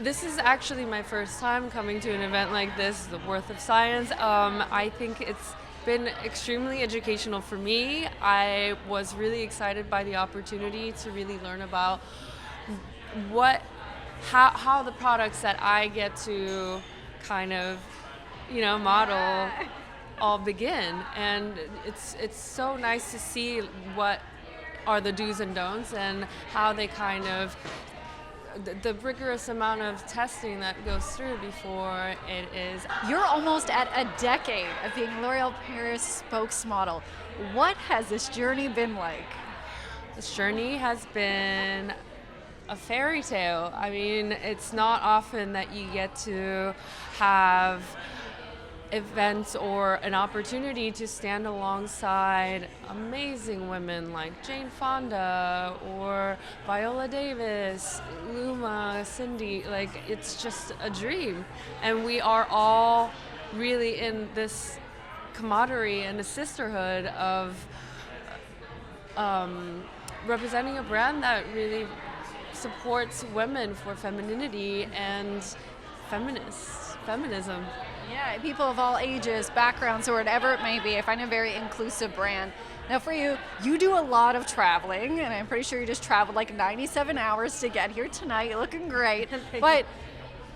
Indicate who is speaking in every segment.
Speaker 1: This is actually my first time coming to an event like this, the Worth of Science. I think it's been extremely educational for me. I was really excited by the opportunity to really learn about what, how the products that I get to kind of, model all begin. And it's so nice to see what are the do's and don'ts and how they kind of the rigorous amount of testing that goes through before it is.
Speaker 2: You're almost at a decade of being L'Oreal Paris spokesmodel. What has this journey been like?
Speaker 1: This journey has been a fairy tale. I mean, it's not often that you get to have events or an opportunity to stand alongside amazing women like Jane Fonda or Viola Davis, Luma, Cindy. Like, it's just a dream. And we are all really in this camaraderie and a sisterhood of representing a brand that really supports women for femininity and feminism.
Speaker 2: Yeah, people of all ages, backgrounds, or whatever it may be. I find it a very inclusive brand. Now, for you, you do a lot of traveling, and I'm pretty sure you just traveled like 97 hours to get here tonight. You're looking great. But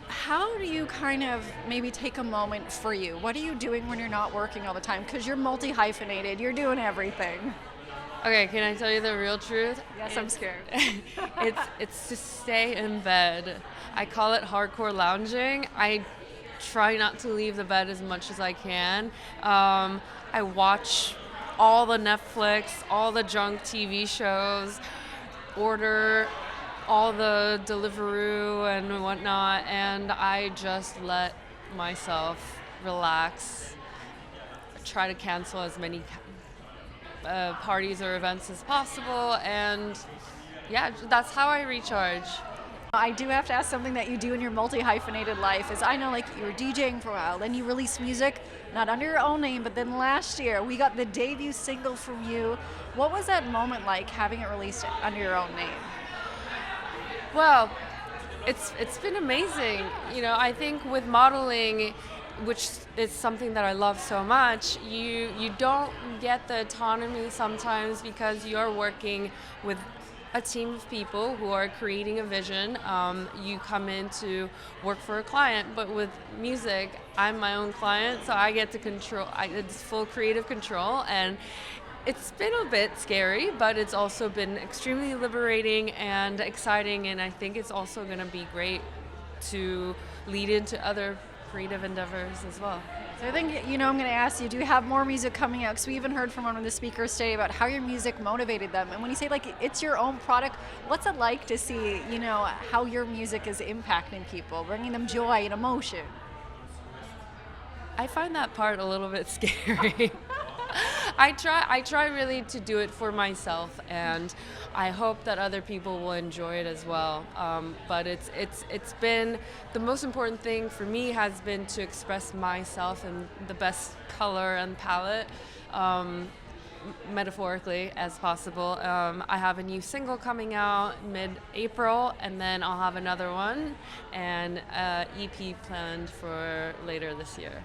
Speaker 2: how do you kind of maybe take a moment for you? What are you doing when you're not working all the time? Because you're multi-hyphenated, you're doing everything.
Speaker 1: Okay, can I tell you the real truth?
Speaker 2: Yes, I'm scared.
Speaker 1: It's to stay in bed. I call it hardcore lounging. I try not to leave the bed as much as I can. I watch all the Netflix, all the junk TV shows, order all the Deliveroo and whatnot, and I just let myself relax. Try to cancel as many parties or events as possible, and yeah, that's how I recharge.
Speaker 2: I do have to ask something that you do in your multi-hyphenated life is I know like you were DJing for a while, then you released music, not under your own name, but then last year we got the debut single from you. What was that moment like having it released under your own name?
Speaker 1: Well, it's been amazing. I think with modeling, which is something that I love so much, you don't get the autonomy sometimes because you're working with a team of people who are creating a vision. You come in to work for a client, but with music, I'm my own client, so I get to control. It's full creative control, and it's been a bit scary, but it's also been extremely liberating and exciting, and I think it's also going to be great to lead into other creative endeavors as well.
Speaker 2: So I think, I'm going to ask you, do you have more music coming out? Because we even heard from one of the speakers today about how your music motivated them. And when you say like it's your own product, what's it like to see, how your music is impacting people, bringing them joy and emotion?
Speaker 1: I find that part a little bit scary. I try really to do it for myself, and I hope that other people will enjoy it as well. But it's been the most important thing for me has been to express myself in the best color and palette, metaphorically as possible. I have a new single coming out mid-April, and then I'll have another one and EP planned for later this year.